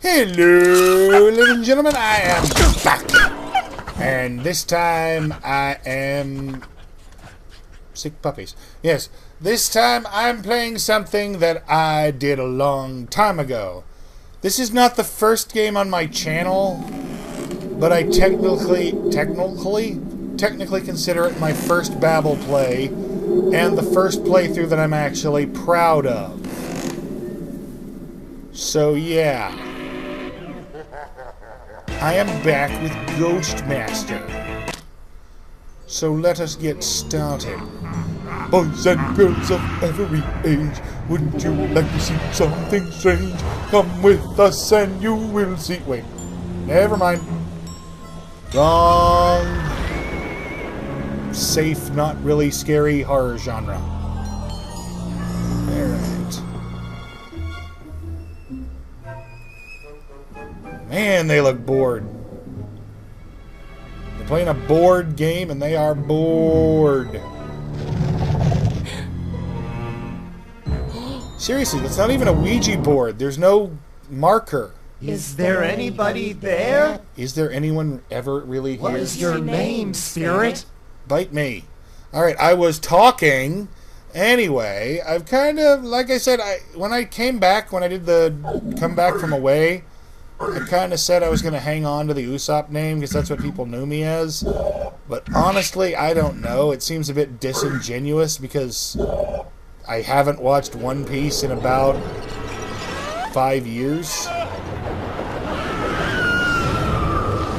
Hello, ladies and gentlemen, I am back. And this time I am... sick puppies. Yes, this time I'm playing something that I did a long time ago. This is not the first game on my channel, but I technically consider it my first Babbleplay, and the first playthrough that I'm actually proud of. So yeah. I am back with Ghostmaster. So let us get started. Boys and girls of every age, wouldn't you like to see something strange? Come with us and you will see... Wait, never mind. Wrong. Safe, not really scary horror genre. Alright. Man, they look bored. They're playing a board game and they are bored. Seriously, that's not even a Ouija board. There's no marker. Is there anybody there? Is there anyone ever really here? What is your name, spirit? Bite me. Alright, I was talking. Anyway, I've kind of, like I said, when I came back, when I did the come back from away, I kind of said I was going to hang on to the Usopp name because that's what people knew me as. But honestly, I don't know. It seems a bit disingenuous because I haven't watched One Piece in about 5 years.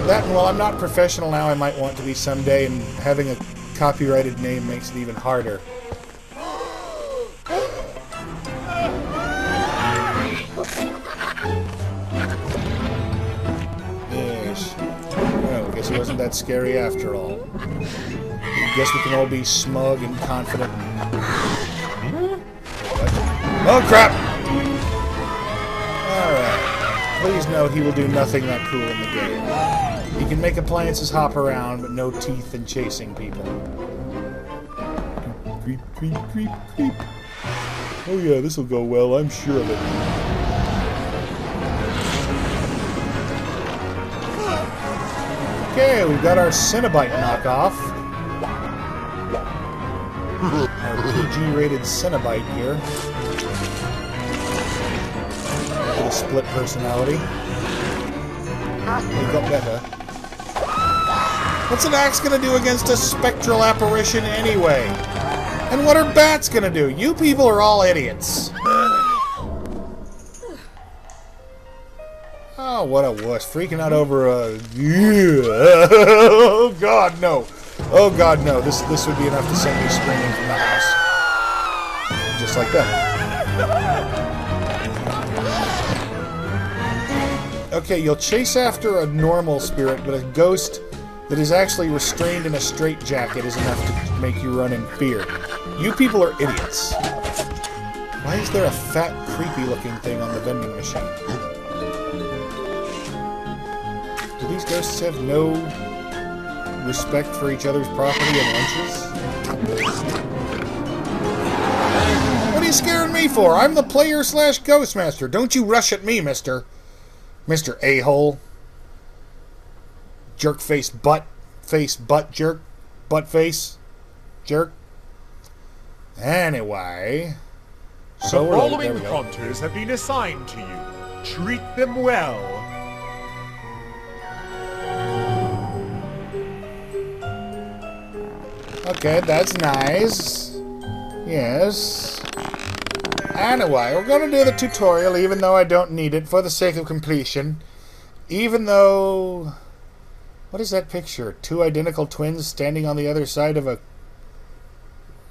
That, and while I'm not professional now, I might want to be someday, and having a copyrighted name makes it even harder. Yes. Well, I guess he wasn't that scary after all. I guess we can all be smug and confident. Oh, crap! Alright. Please note he will do nothing that cool in the game. He can make appliances hop around, but no teeth in chasing people. Creep, creep, creep, creep. Oh yeah, this'll go well, I'm sure of it. Okay, we've got our Cenobite knockoff. Our PG-rated Cenobite here. With a split personality. We got better. What's an axe gonna do against a spectral apparition anyway? And what are bats gonna do? You people are all idiots. Oh, what a wuss. Freaking out over a... Oh, God, no. Oh, God, no. This would be enough to send me screaming from the house. Just like that. Okay, you'll chase after a normal spirit, but a ghost that is actually restrained in a straitjacket is enough to make you run in fear. You people are idiots. Why is there a fat, creepy-looking thing on the vending machine? Do these ghosts have no respect for each other's property and lunches? What are you scaring me for? I'm the player/Ghostmaster. Don't you rush at me, Mr. A-hole. Jerk face, butt jerk. Butt face, jerk. Anyway. So the following hunters have been assigned to you. Treat them well. Okay, that's nice. Yes. Anyway, we're going to do the tutorial even though I don't need it for the sake of completion. Even though... What is that picture? Two identical twins standing on the other side of a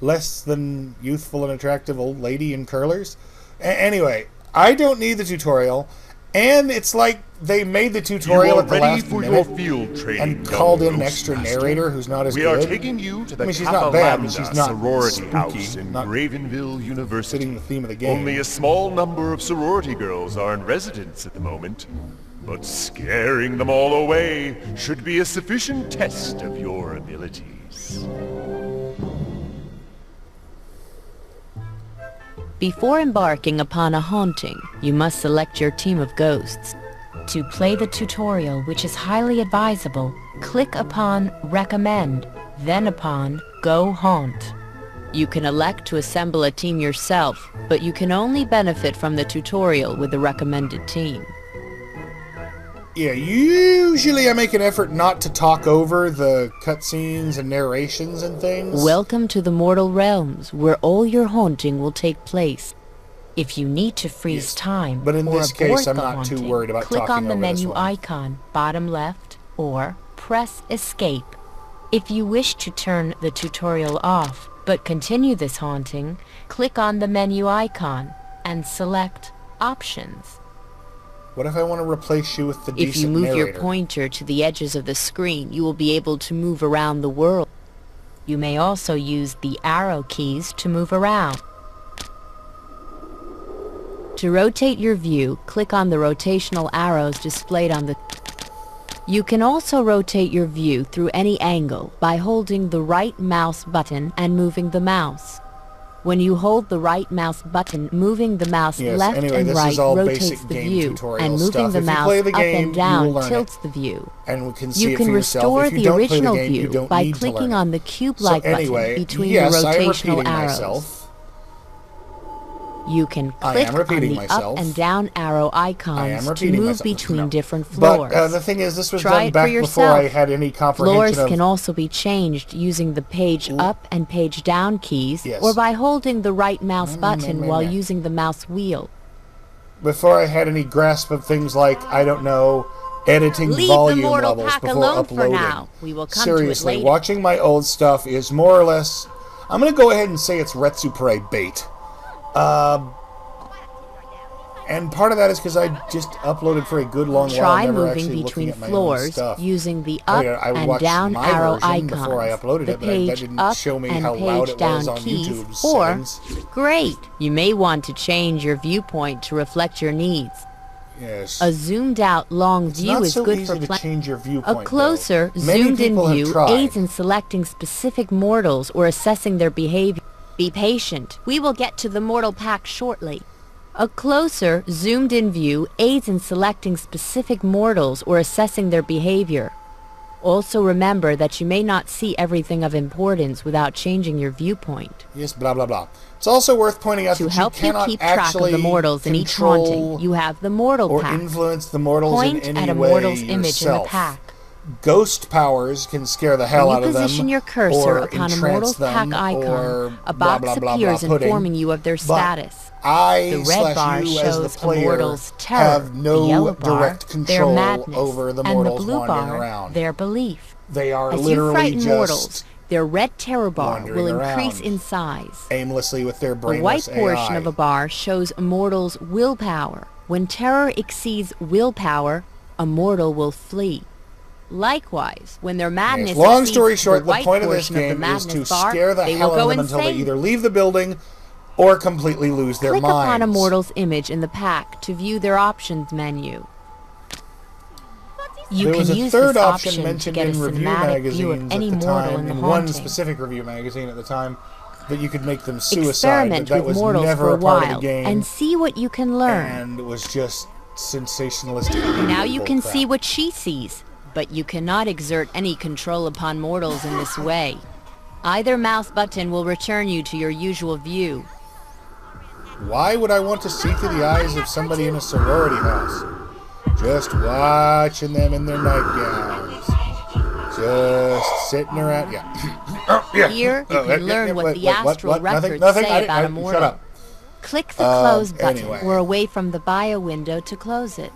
less than youthful and attractive old lady in curlers? Anyway, I don't need the tutorial. And it's like they made the tutorial at the last minute and called in an extra narrator who's not as good. We are taking you to the she's not bad, but she's not sorority spooky, house in Gravenville University. Fitting the theme of the game. Only a small number of sorority girls are in residence at the moment, but scaring them all away should be a sufficient test of your abilities. Before embarking upon a haunting, you must select your team of ghosts. To play the tutorial, which is highly advisable, click upon Recommend, then upon Go Haunt. You can elect to assemble a team yourself, but you can only benefit from the tutorial with the recommended team. Yeah, usually I make an effort not to talk over the cutscenes and narrations and things. Welcome to the Mortal Realms, where all your haunting will take place. If you need to freeze time but in or this abort case, I'm the not haunting, too worried about click talking on the over this menu one. icon, bottom left, or press Escape. If you wish to turn the tutorial off, but continue this haunting, click on the menu icon and select Options. What if I want to replace you with the If you decent move narrator? your pointer to the edges of the screen, you will be able to move around the world. You may also use the arrow keys to move around. To rotate your view, click on the rotational arrows displayed on the... You can also rotate your view through any angle by holding the right mouse button and moving the mouse. When you hold the right mouse button, moving the mouse left anyway, and this right is all rotates basic the game view, tutorial and moving stuff. the If you mouse play the up game, and down you will learn tilts it. the view. And we can see You it can for yourself. restore If you the don't play the original game, you view don't by need to learn clicking it. on the cube-like So anyway, button between yes, the I am rotational repeating arrows. myself. You can I click am on repeating the myself. up and down arrow I am icons to repeating move myself. between No. different floors. But the thing is, this was Try done it for back before I yourself. had any comprehension Floors of... can also be changed using the page up and page down keys, Yes. or by holding the right mouse button while using the mouse wheel. Before I had any grasp of things like, I don't know, editing Leave volume the mortal levels pack before alone uploading. for now. We will come Seriously, to it later. watching my old stuff is more or less... I'm going to go ahead and say it's Retsuprae bait. And part of that is because I just uploaded for a good long while, Try never moving actually between looking at my own floors stuff. using the I up mean, I and watched down my arrow version icons, before I uploaded the it, but that page didn't up show me and how loud page it down was on keys, YouTube's or settings. great, you may want to change your viewpoint to reflect your needs. Yes. A zoomed-out long It's view not is so good easy for to change your viewpoint, A closer, though. Many zoomed-in people have view tried. aids in selecting specific mortals or assessing their behavior. Be patient. We will get to the mortal pack shortly. A closer, zoomed-in view aids in selecting specific mortals or assessing their behavior. Also remember that you may not see everything of importance without changing your viewpoint. Yes, blah, blah, blah. It's also worth pointing out To that help you you cannot keep track of actually the mortals in each control haunting, you have the mortal or pack. influence the mortals Point in any at a way mortal's image in the yourself. pack. Ghost powers can scare the hell When out you of them, position your cursor or upon a entrance mortal's them, pack or icon, a blah, box blah, blah, appears blah, pudding. informing you of their But status. I The red slash bar you as the shows a player mortal's terror, have no the yellow bar, direct their control madness, over the and the mortals blue wandering bar, around. their belief. They are As you literally frighten just mortals, their red terror bar wandering will increase around in size. aimlessly with their The brainless white portion AI. of a bar shows a mortal's willpower. When terror exceeds willpower, a mortal will flee. Likewise, when their madness Yes, long exceeds story short, the the white point of this portion of the game is madness to bar, scare the they hell will out go of them until they insane. either leave the building or completely lose their Click minds. upon a mortal's image in the pack to view their options menu. You There can was a use third this option option to mentioned get a in review cinematic view of magazines any at the mortal time, in the in one haunting. specific review magazine at the time, that you could make them suicide, Experiment but that with was mortals never for a a part of while the game, and see what you can learn. and was just sensationalistic. Now you can crap. see what she sees, but you cannot exert any control upon mortals in this way. Either mouse button will return you to your usual view. Why would I want to see through the eyes of somebody in a sorority house? Just watching them in their nightgowns. Just sitting around. Yeah. Oh, yeah. Here you can learn what the astral records Nothing. say about a mortal. Shut up. Click the close button anyway. or away from the bio window to close it.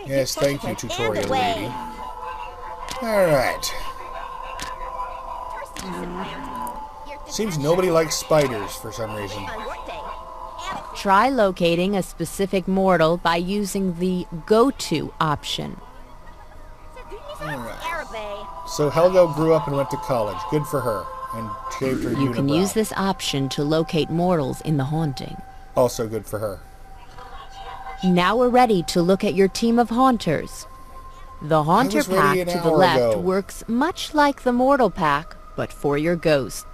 Yes, thank you, tutorial lady. Alright. Seems nobody likes spiders for some reason. Try locating a specific mortal by using the Go To option. So Helga grew up and went to college. Good for her. And shaved her You can unibrow. use this option to locate mortals in the haunting. Also good for her. Now we're ready to look at your team of haunters. The haunter was ready pack an to the hour left ago. works much like the mortal pack, but for your ghost.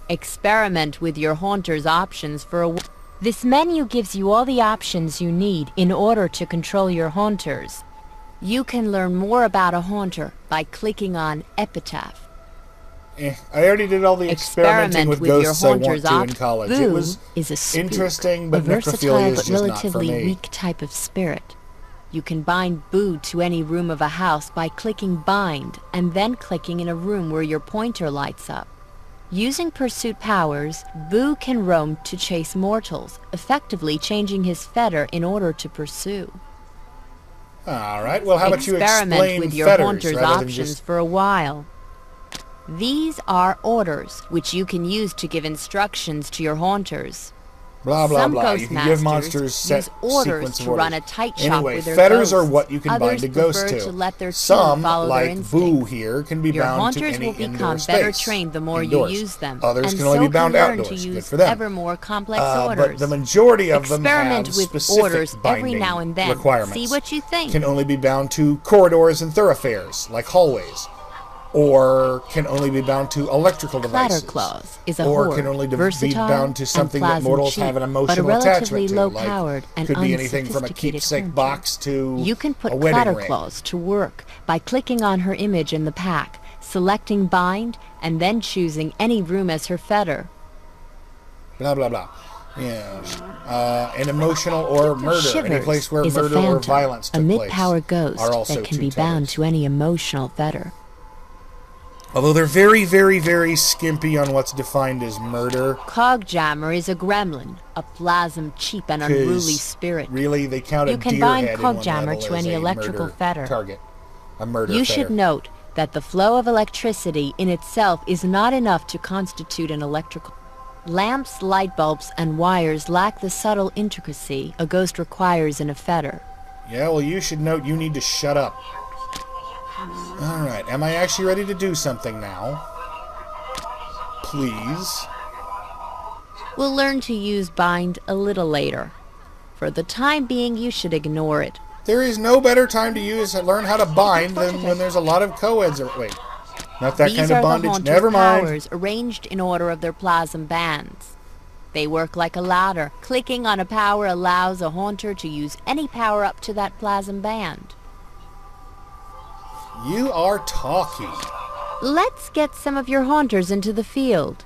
Experiment with your haunter's options for a This menu gives you all the options you need in order to control your haunters. You can learn more about a haunter by clicking on Epitaph. I already did all the experimenting with ghosts I want to in college. Boo It was is a spook, interesting, but a versatile necrophilia is but just not for relatively me. weak type of spirit. You can bind Boo to any room of a house by clicking Bind and then clicking in a room where your pointer lights up. Using pursuit powers, Boo can roam to chase mortals, effectively changing his fetter in order to pursue. Alright, well how about you Experiment explain with your fetters haunter's rather than options just... for a while. These are orders, which you can use to give instructions to your haunters. Blah, blah, Some blah. ghost You can give masters monsters set use orders sequence of to orders. run a tight shop Anyway, with their fetters are ghosts. what you can Others bind a ghost prefer to. to let their team Some, follow their like instinct. Boo here, can be Your bound to haunters any will become indoor better space. trained the more Indoors. you use them, Others and can only so be bound can learn outdoors. to Good use for them. ever more complex But orders. the majority of them Experiment have with specific orders every binding now and then. requirements. See what you think. Can only be bound to corridors and thoroughfares, like hallways. Or can only be bound to electrical devices. Clatterclaws is a or horde, can only be versatile bound to and something that plasm mortals cheap, have an but emotional relatively attachment to. low-powered Like, and could be anything from a unsophisticated keepsake haunting. box to You can put a wedding ring. Clatterclaws to work by clicking on her image in the pack, selecting Bind, and then choosing any room as her fetter. Blah, blah, blah. Yeah. An emotional or murder. Shivers Any place where is a murder phantom, or violence a took place. mid-power ghost are also that can two be bound tethers. to any emotional fetter. Although they're very, very, very skimpy on what's defined as murder. Cogjammer is a gremlin, a plasm cheap and 'Cause unruly spirit. Really, they count a You can deer bind head in one Cogjammer level to as any a electrical murder fetter. target. A murder You fetter. should note that the flow of electricity in itself is not enough to constitute an electrical. Lamps, light bulbs, and wires lack the subtle intricacy a ghost requires in a fetter. Yeah, well, you should note you need to shut up. Alright, am I actually ready to do something now? Please. We'll learn to use bind a little later. For the time being, you should ignore it. There is no better time to learn how to bind than when there's a lot of co-eds. Wait, not that These kind are of bondage. the haunter's Never mind. powers arranged in order of their plasm bands. They work like a ladder. Clicking on a power allows a haunter to use any power up to that plasm band. You are talking. Let's get some of your haunters into the field.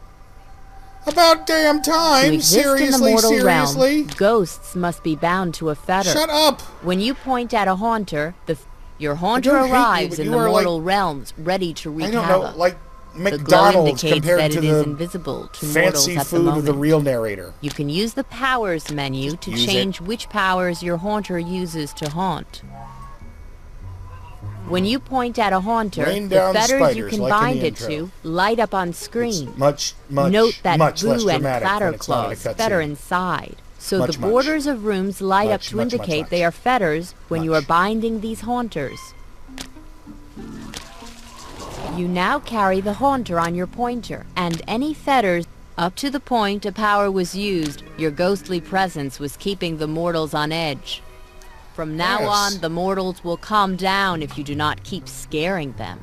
About damn To time. exist in the Seriously, mortal seriously. realm, ghosts must be bound to a fetter. Shut up. When you point at a haunter, your haunter don't hate you, arrives but in you the are mortal realms, ready to wreak I don't know, havoc. like The glow McDonald's indicates compared that to it is the invisible to mortals fancy at the food of the moment. real narrator. You can use the powers menu to Use change which powers your haunter uses to haunt. When you point at a haunter, Rain the down fetters you spiders, can like in bind the it intro. to light up on screen. Much Note that less Boo and dramatic when it's not in a Clatterclaws fetter cutscene. inside, so Much, the borders of rooms light up Much, to much, indicate much. they are fetters when you are Much. binding these haunters. You now carry the haunter on your pointer, and any fetters up to the point a power was used, your ghostly presence was keeping the mortals on edge. From now Yes. on, the mortals will calm down if you do not keep scaring them.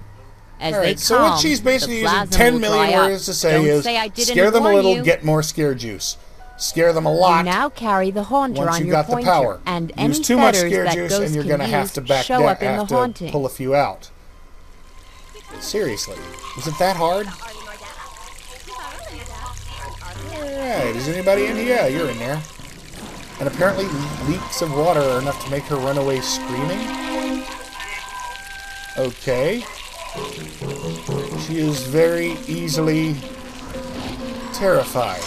As they Alright, so calm, what she's basically the using plasm 10 will million dry up. words to say Don't is say I didn't scare them a warn little, you. get more scare juice. Scare them a You lot. now carry the haunter Once on you your got the pointer, power. and Use any too much fetters scare that juice ghosts and you're can gonna have to use show up in the have to haunting. pull a few out. Seriously. Is it that hard? Alright, is anybody in here? Yeah, you're in there. And apparently leaks of water are enough to make her run away screaming. Okay. She is very easily terrified.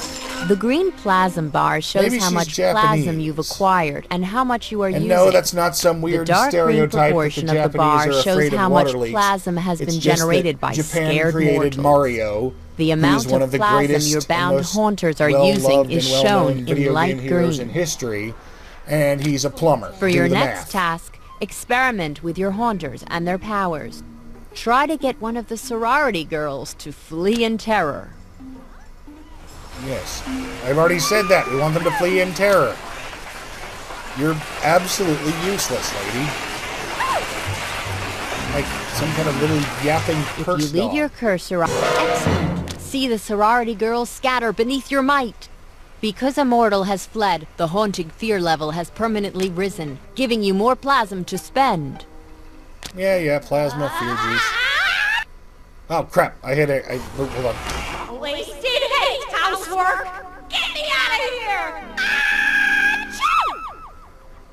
The green plasm bar shows Maybe how she's much plasm Japanese. you've acquired and how much you are And using. no, that's not some The weird dark green stereotype that the proportion of the Japanese bar are shows afraid how of much water leaks. plasm has It's been just that generated by Japan scared created mortals. Mario, The who amount is one of of the plasm greatest your and bound most haunters are well-loved using and is well-known shown in video light game heroes green. in history, and he's a plumber. For Do your the next math. task, experiment with your haunters and their powers. Try to get one of the sorority girls to flee in terror. Yes, I've already said that. We want them to flee in terror. You're absolutely useless, lady. Like some kind of little yapping If curse you leave dog. your cursor on... Excellent! See the sorority girls scatter beneath your might. Because a mortal has fled, the haunting fear level has permanently risen, giving you more plasm to spend. Yeah, plasma Fugees. Oh, crap. I hit it. Hold on. Wasted hate, housework! Get me out of here!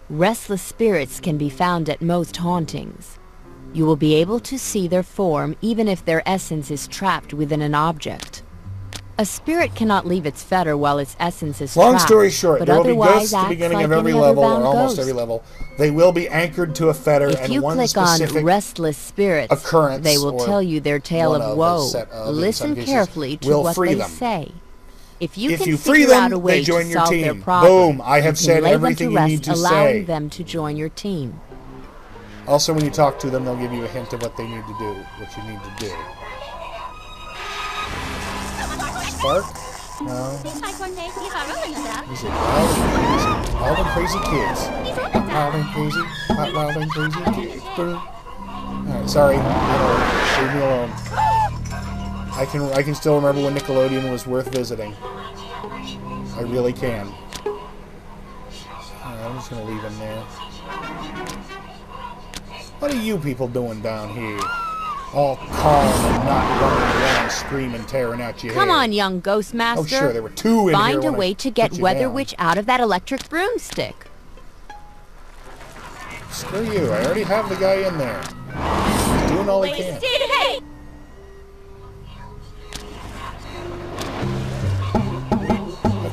Restless spirits can be found at most hauntings. You will be able to see their form even if their essence is trapped within an object. A spirit cannot leave its fetter while its essence is trapped. Long story short, but there will be otherwise ghosts at the beginning acts of like every any level, other or bound almost ghost. every level. They will be anchored to a fetter, If and you one click on specific restless spirits, occurrence, they will or tell you their tale one of of, woe. a set of, in Listen some cases, carefully to will what free they them. say. If you can free figure out them, a way they join to your solve their team. problem, Boom, I have you said can lay everything them to you rest, need to allowing say. them to join your team. Also, when you talk to them, they'll give you a hint of what they need to do, what you need to do. Spark? No. These are wild and crazy kids. Wild and crazy, wild and crazy kids. Alright, sorry. Leave me alone. I can still remember when Nickelodeon was worth visiting. I really can. Alright, I'm just gonna leave him there. What are you people doing down here? All calm and not running around screaming, tearing at your Come hair. on, young ghost master. Oh, sure, there were two in Find here a when way I to get put you Weather down. Witch out of that electric broomstick. Screw you, I already have the guy in there. He's doing all he can. Wasted hate!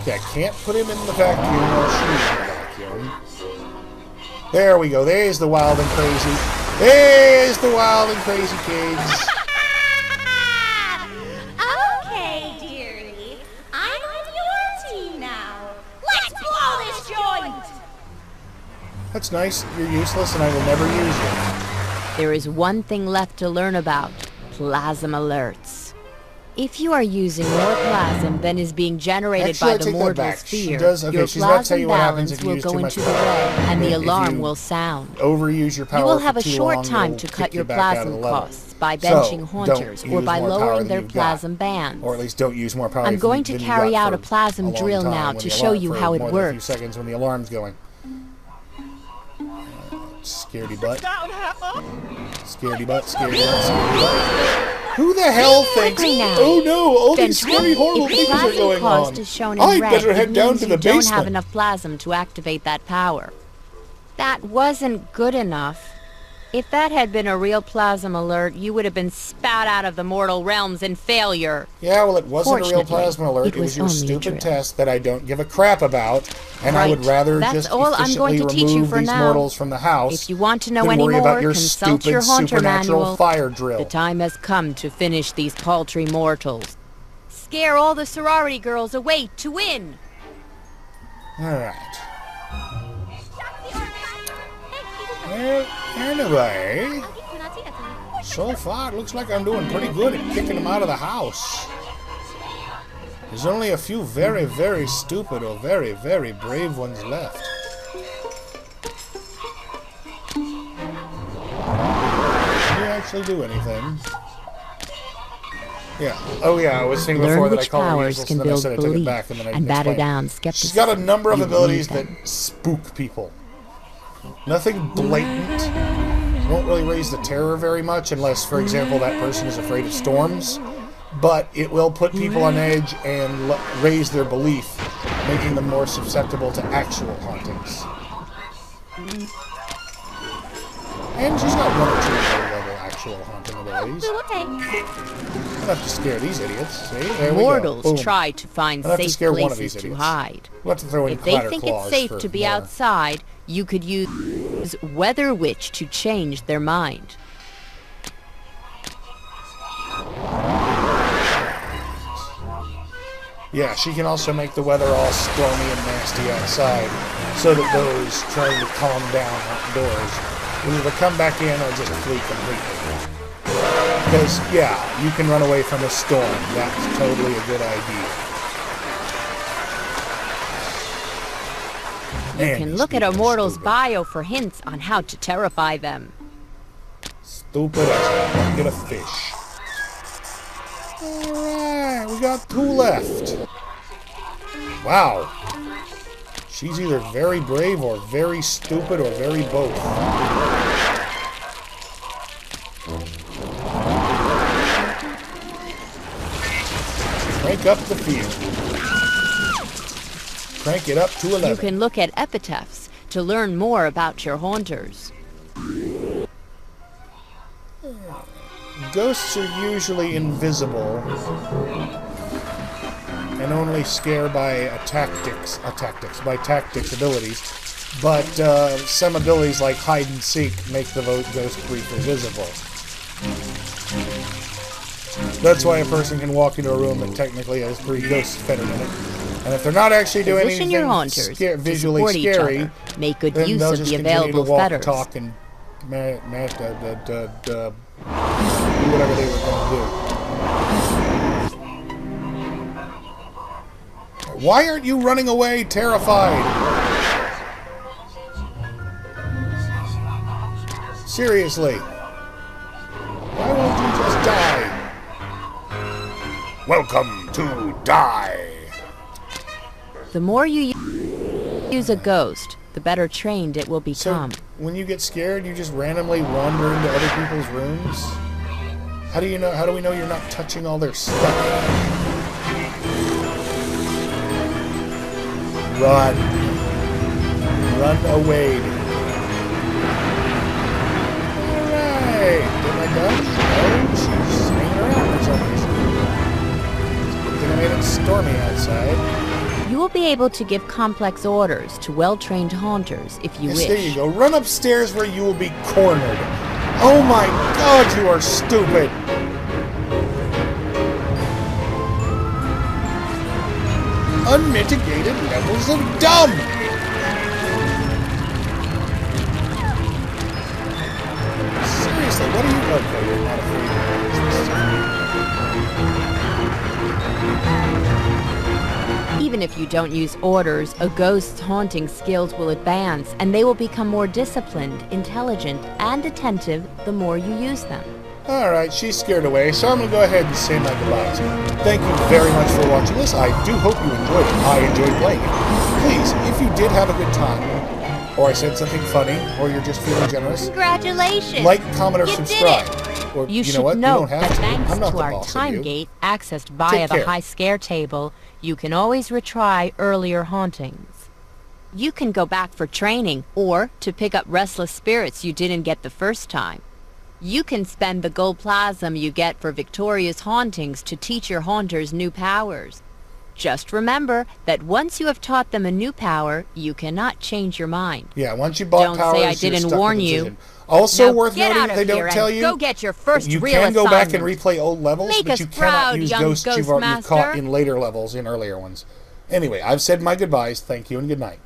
Okay, I can't put him in the vacuum or shoot in the vacuum. There we go, there's the wild and crazy. There's the wild and crazy kids. Okay, dearie. I'm on your team now. Let's blow this joint! That's nice, you're useless and I will never use you. There is one thing left to learn about: plasm alerts. If you are using more plasm than is being generated Actually, I by the take that mortal back. She sphere, does- okay, your she's about to tell plasm you what happens balance if you will use go too into much the power. red, and the If alarm you will sound. Overuse your power You will for have a too short long, time it'll to kick cut you your back out of plasm the level. costs by So, benching don't haunters or use by more power lowering than their you've got. plasm bands. Or at least don't use more power I'm going than to you carry got out a for plasm long drill time now when to the show alarm- you for how it more than a few works. seconds when the alarm's going. Scaredy butt. Scaredy butt, scaredy butt, scaredy butt. Who the hell thinks, Quickly now. oh no, all Then these scary, horrible if the things are plasm going cost on. is shown in I'd red, better it head down means to you the don't have basement. enough plasm to activate that power. That wasn't good enough. If that had been a real plasm alert, you would have been spat out of the mortal realms in failure. Yeah, well, it wasn't a real Fortunately, plasma alert. it It was was your only a stupid drill. test that I don't give a crap about, and I would Right. rather That's just all I'm going efficiently to teach you remove for these now. mortals from the house. If you want to know than any worry more, about your consult stupid your haunter supernatural manual. fire drill. The time has come to finish these paltry mortals. Scare all the sorority girls away to win! All right. Well, anyway, so far it looks like I'm doing pretty good at kicking them out of the house. There's only a few very, very stupid or very, very brave ones left. Did you actually do anything? Yeah. Oh yeah, I was saying before Learn that I which called her powers useless, can and then I build said I took it belief back, and then I and batter explained. down skepticism. She's got a number of You abilities need that them. spook people. Nothing blatant. Won't really raise the terror very much unless, for example, that person is afraid of storms. But it will put people on edge and raise their belief, making them more susceptible to actual hauntings. And she's got one or two low-level actual haunting abilities. Enough to scare these idiots. See? There we go. Mortals Boom. try to find I'll have to safe scare one of places these to idiots. hide. We'll have to throw in If they clatter think claws it's safe for to be more. outside, you could use Weather Witch to change their mind. Yeah, she can also make the weather all stormy and nasty outside, so that those trying to calm down outdoors will either come back in or just flee completely. Because, yeah, you can run away from a storm. That's totally a good idea. You can look at a mortal's bio for hints on how to terrify them. Stupid as a bucket of fish. Alright, we got two left. Wow. She's either very brave or very stupid or very both. Crank up the field. Crank it up to 11. You can look at epitaphs to learn more about your haunters. Ghosts are usually invisible and only scare by tactics abilities. But some abilities like hide and seek make the ghost briefly visible. That's why a person can walk into a room that technically has 3 ghosts fettered in it. And if they're not actually doing Position your anything haunters visually to support scary, each other. Make good then use they'll of just the continue available to walk, fetters. talk, and do whatever they were going to do. Why aren't you running away, terrified? Seriously. Why won't you just die? Welcome to Die. The more you use a ghost, the better trained it will become. So, when you get scared, you just randomly wander into other people's rooms? How do you know? How do we know you're not touching all their stuff? Run. Run away. Alright. Am I done? No, she's hanging around for some reason. Good thing I made it stormy outside. You will be able to give complex orders to well-trained haunters if you Yes, wish. there you go. Run upstairs where you will be cornered. Oh my god, you are stupid! Unmitigated levels of dumb! Seriously, what are you... Okay, you're not afraid of Even if you don't use orders, a ghost's haunting skills will advance, and they will become more disciplined, intelligent, and attentive the more you use them. Alright, she's scared away, so I'm going to go ahead and say my goodbyes. Thank you very much for watching this. I do hope you enjoyed it. I enjoyed playing it. Please, if you did have a good time, or I said something funny, or you're just feeling generous, Congratulations! like, comment, or You subscribe. did it! Or, You know should what? know You don't have that to. thanks I'm not to the our boss of time you. gate accessed via Take the care. high scare table, you can always retry earlier hauntings. You can go back for training, or to pick up restless spirits you didn't get the first time. You can spend the gold plasm you get for victorious hauntings to teach your haunters new powers. Just remember that once you have taught them a new power, you cannot change your mind. Yeah, once you bought Don't powers, say I you're didn't stuck with warn the you. decision. Also Now worth get noting, out of they here don't tell and you. go get your first You real can go back and assignment. replay old levels, Make but us you cannot proud, use young ghosts you've already Ghostmaster. caught in later levels, in earlier ones. Anyway, I've said my goodbyes. Thank you and good night.